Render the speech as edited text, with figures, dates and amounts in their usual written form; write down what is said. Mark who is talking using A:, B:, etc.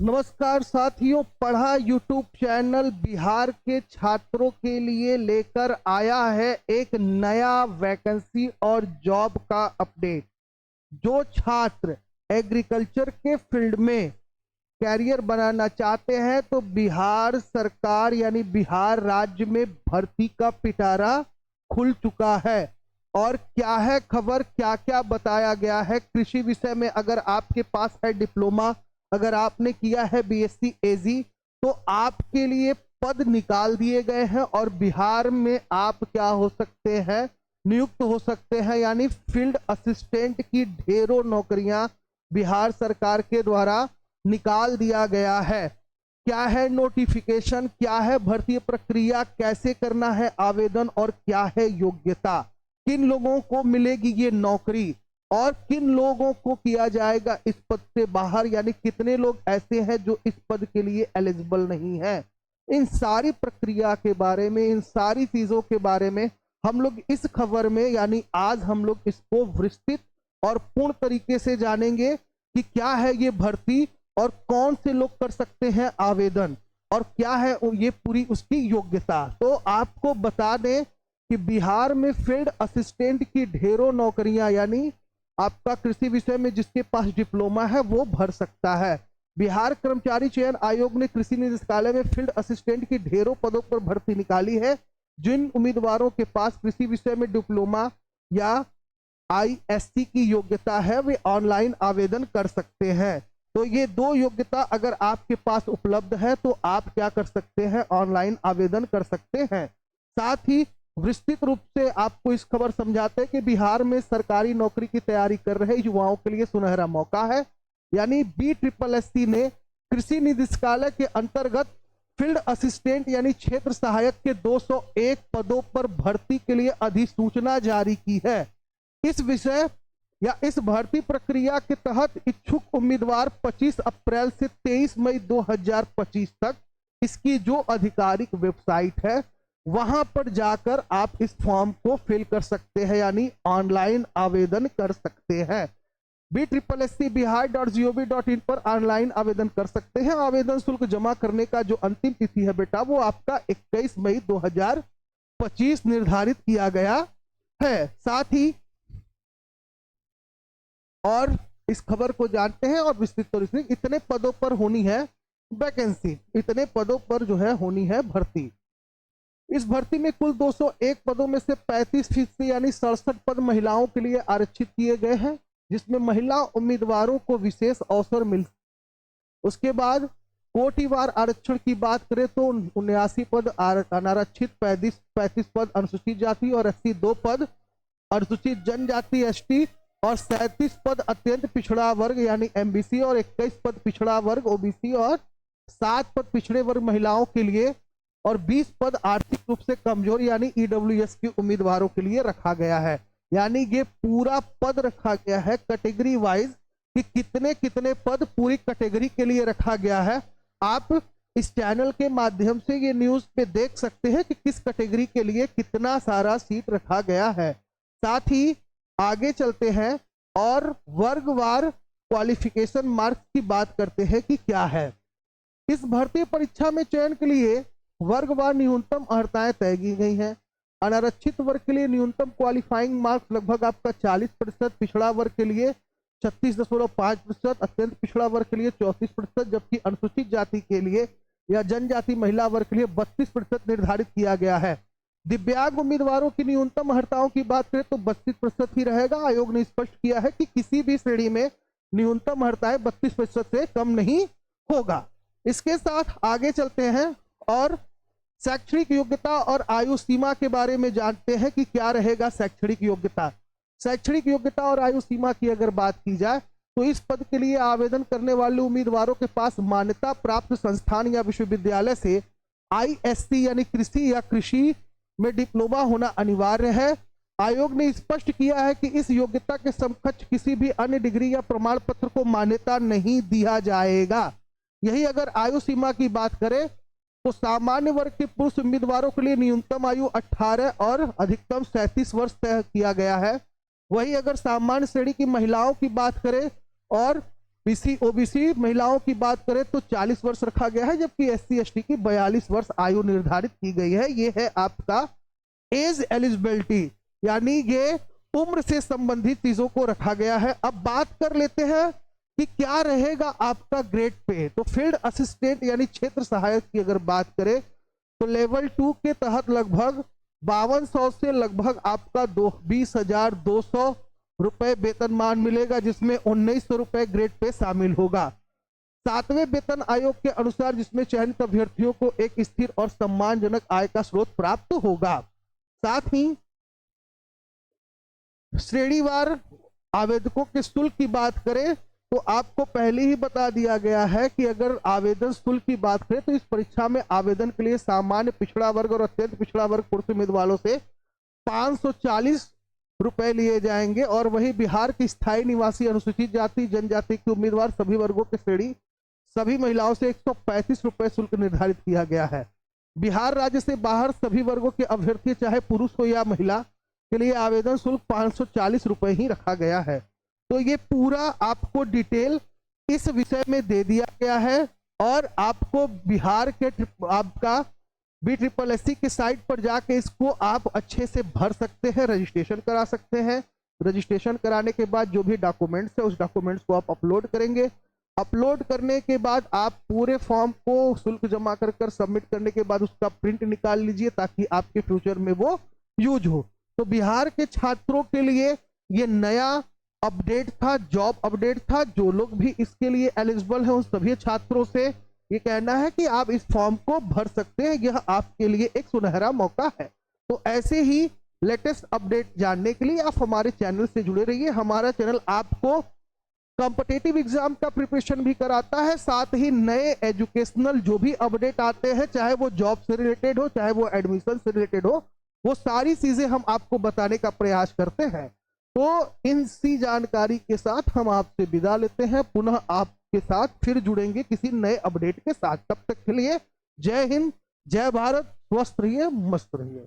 A: नमस्कार साथियों, पढ़ा यूट्यूब चैनल बिहार के छात्रों के लिए लेकर आया है एक नया वैकेंसी और जॉब का अपडेट। जो छात्र एग्रीकल्चर के फील्ड में कैरियर बनाना चाहते हैं तो बिहार सरकार यानी बिहार राज्य में भर्ती का पिटारा खुल चुका है। और क्या है खबर, क्या क्या बताया गया है कृषि विषय में। अगर आपके पास है डिप्लोमा, अगर आपने किया है बीएससी एजी, तो आपके लिए पद निकाल दिए गए हैं और बिहार में आप क्या हो सकते हैं, नियुक्त हो सकते हैं। यानी फील्ड असिस्टेंट की ढेरों नौकरियां बिहार सरकार के द्वारा निकाल दिया गया है। क्या है नोटिफिकेशन, क्या है भर्ती प्रक्रिया, कैसे करना है आवेदन और क्या है योग्यता, किन लोगों को मिलेगी ये नौकरी और किन लोगों को किया जाएगा इस पद से बाहर, यानी कितने लोग ऐसे हैं जो इस पद के लिए एलिजिबल नहीं है। इन सारी प्रक्रिया के बारे में, इन सारी चीजों के बारे में हम लोग इस खबर में यानी आज हम लोग इसको विस्तृत और पूर्ण तरीके से जानेंगे कि क्या है ये भर्ती और कौन से लोग कर सकते हैं आवेदन और क्या है ये पूरी उसकी योग्यता। तो आपको बता दें कि बिहार में फील्ड असिस्टेंट की ढेरों नौकरियां, यानी आपका कृषि विषय में जिसके पास डिप्लोमा है वो भर सकता है। बिहार कर्मचारी चयन आयोग ने कृषि निदेशालय में फील्ड असिस्टेंट की ढेरों पदों पर भर्ती निकाली है। जिन उम्मीदवारों के पास कृषि विषय में डिप्लोमा या आईएससी की योग्यता है वे ऑनलाइन आवेदन कर सकते हैं। तो ये दो योग्यता अगर आपके पास उपलब्ध है तो आप क्या कर सकते हैं, ऑनलाइन आवेदन कर सकते हैं। साथ ही विस्तृत रूप से आपको इस खबर समझाते हैं कि बिहार में सरकारी नौकरी की तैयारी कर रहे युवाओं के लिए सुनहरा मौका है। यानी BSSC ने कृषि निदेशालय के अंतर्गत फील्ड असिस्टेंट यानी क्षेत्र सहायक के 201 पदों पर भर्ती के लिए अधिसूचना जारी की है। इस विषय या इस भर्ती प्रक्रिया के तहत इच्छुक उम्मीदवार 25 अप्रैल से 23 मई 2025 तक इसकी जो आधिकारिक वेबसाइट है वहां पर जाकर आप इस फॉर्म को फिल कर सकते हैं, यानी ऑनलाइन आवेदन कर सकते हैं। BSSC-bihar.gov.in पर ऑनलाइन आवेदन कर सकते हैं। आवेदन शुल्क जमा करने का जो अंतिम तिथि है बेटा वो आपका 21 मई 2025 निर्धारित किया गया है। साथ ही और इस खबर को जानते हैं और विस्तृत तौर से इतने पदों पर होनी है वैकेंसी, इतने पदों पर जो है होनी है भर्ती। इस भर्ती में कुल 201 पदों में से 35% यानी 67 पद महिलाओं के लिए आरक्षित किए गए हैं, जिसमें महिला उम्मीदवारों को विशेष अवसर मिल। उसके बाद कोटिवार आरक्षण की बात करें तो 79 पद अनारक्षित, 35 पद अनुसूचित जाति और 82 पद अनुसूचित जनजाति एसटी और 37 पद अत्यंत पिछड़ा वर्ग यानी एमबीसी और 21 पद पिछड़ा वर्ग ओबीसी और 7 पद पिछड़े वर्ग महिलाओं के लिए और 20 पद आर्थिक रूप से कमजोर यानी ईडब्ल्यूएस के उम्मीदवारों के लिए रखा गया है। यानी ये पूरा पद रखा गया है कैटेगरी वाइज कि कितने कितने पद पूरी कैटेगरी के लिए रखा गया है। आप इस चैनल के माध्यम से ये न्यूज पे देख सकते हैं कि किस कैटेगरी के लिए कितना सारा सीट रखा गया है। साथ ही आगे चलते हैं और वर्गवार क्वालिफिकेशन मार्क्स की बात करते हैं कि क्या है। इस भर्ती परीक्षा में चयन के लिए वर्गवार न्यूनतम अर्हताएं तय की गई हैं। अनारक्षित वर्ग के लिए न्यूनतम क्वालिफाइंग मार्क्स लगभग आपका 40%, पिछड़ा वर्ग के लिए 36.5%, अत्यंत पिछड़ा वर्ग के लिए 34%, जबकि अनुसूचित जाति के लिए या जनजाति महिला वर्ग के लिए 32% निर्धारित किया गया है। दिव्यांग उम्मीदवारों की न्यूनतम अर्हताओं की बात करें तो 32% ही रहेगा। आयोग ने स्पष्ट किया है कि किसी भी श्रेणी में न्यूनतम अर्हताएं 32% से कम नहीं होगा। इसके साथ आगे चलते हैं और शैक्षणिक योग्यता और आयु सीमा के बारे में जानते हैं कि क्या रहेगा शैक्षणिक योग्यता। शैक्षणिक योग्यता और आयु सीमा की अगर बात की जाए तो इस पद के लिए आवेदन करने वाले उम्मीदवारों के पास मान्यता प्राप्त संस्थान या विश्वविद्यालय से आईएससी यानी कृषि या कृषि में डिप्लोमा होना अनिवार्य है। आयोग ने स्पष्ट किया है कि इस योग्यता के समकक्ष किसी भी अन्य डिग्री या प्रमाण पत्र को मान्यता नहीं दिया जाएगा। यही अगर आयु सीमा की बात करें तो सामान्य वर्ग के पुरुष उम्मीदवारों के लिए न्यूनतम आयु 18 और अधिकतम 37 वर्ष तय किया गया है। वही अगर सामान्य श्रेणी की महिलाओं की बात करें और पीसी ओबीसी महिलाओं की बात करें तो 40 वर्ष रखा गया है, जबकि एससी एसटी की 42 वर्ष आयु निर्धारित की गई है। ये है आपका एज एलिजिबिलिटी, यानी ये उम्र से संबंधित चीजों को रखा गया है। अब बात कर लेते हैं कि क्या रहेगा आपका ग्रेड पे। तो फील्ड असिस्टेंट यानी क्षेत्र सहायक की अगर बात करें तो लेवल 2 के तहत लगभग 5200 से लगभग आपका 20,200 रुपए वेतनमान मिलेगा, जिसमें 1900 रुपए ग्रेड पे शामिल होगा। 7वें वेतन आयोग के अनुसार जिसमें चयनित अभ्यर्थियों को एक स्थिर और सम्मानजनक आय का स्रोत प्राप्त होगा। साथ ही श्रेणीवार आवेदकों के शुल्क की बात करें तो आपको पहले ही बता दिया गया है कि अगर आवेदन शुल्क की बात करें तो इस परीक्षा में आवेदन के लिए सामान्य पिछड़ा वर्ग और अत्यंत पिछड़ा वर्ग पुरुष उम्मीदवारों से 540 रुपए लिए जाएंगे, और वही बिहार की स्थायी निवासी अनुसूचित जाति जनजाति के उम्मीदवार सभी वर्गों के श्रेणी सभी महिलाओं से 135 रुपए शुल्क निर्धारित किया गया है। बिहार राज्य से बाहर सभी वर्गों के अभ्यर्थी चाहे पुरुष हो या महिला के लिए आवेदन शुल्क 540 रुपए ही रखा गया है। तो ये पूरा आपको डिटेल इस विषय में दे दिया गया है, और आपको बिहार के आपका BSSC के साइट पर जाके इसको आप अच्छे से भर सकते हैं, रजिस्ट्रेशन करा सकते हैं। रजिस्ट्रेशन कराने के बाद जो भी डॉक्यूमेंट्स है उस डॉक्यूमेंट्स को आप अपलोड करेंगे। अपलोड करने के बाद आप पूरे फॉर्म को शुल्क जमा कर सबमिट करने के बाद उसका प्रिंट निकाल लीजिए ताकि आपके फ्यूचर में वो यूज हो। तो बिहार के छात्रों के लिए ये नया अपडेट था, जॉब अपडेट था। जो लोग भी इसके लिए एलिजिबल हैं उन सभी छात्रों से ये कहना है कि आप इस फॉर्म को भर सकते हैं, यह आपके लिए एक सुनहरा मौका है। तो ऐसे ही लेटेस्ट अपडेट जानने के लिए आप हमारे चैनल से जुड़े रहिए। हमारा चैनल आपको कॉम्पिटिटिव एग्जाम का प्रिपरेशन भी कराता है, साथ ही नए एजुकेशनल जो भी अपडेट आते हैं, चाहे वो जॉब से रिलेटेड हो चाहे वो एडमिशन से रिलेटेड हो, वो सारी चीजें हम आपको बताने का प्रयास करते हैं। तो इन सी जानकारी के साथ हम आपसे विदा लेते हैं, पुनः आपके साथ फिर जुड़ेंगे किसी नए अपडेट के साथ। तब तक के लिए जय हिंद, जय भारत, स्वस्थ रहिए, मस्त रहिए।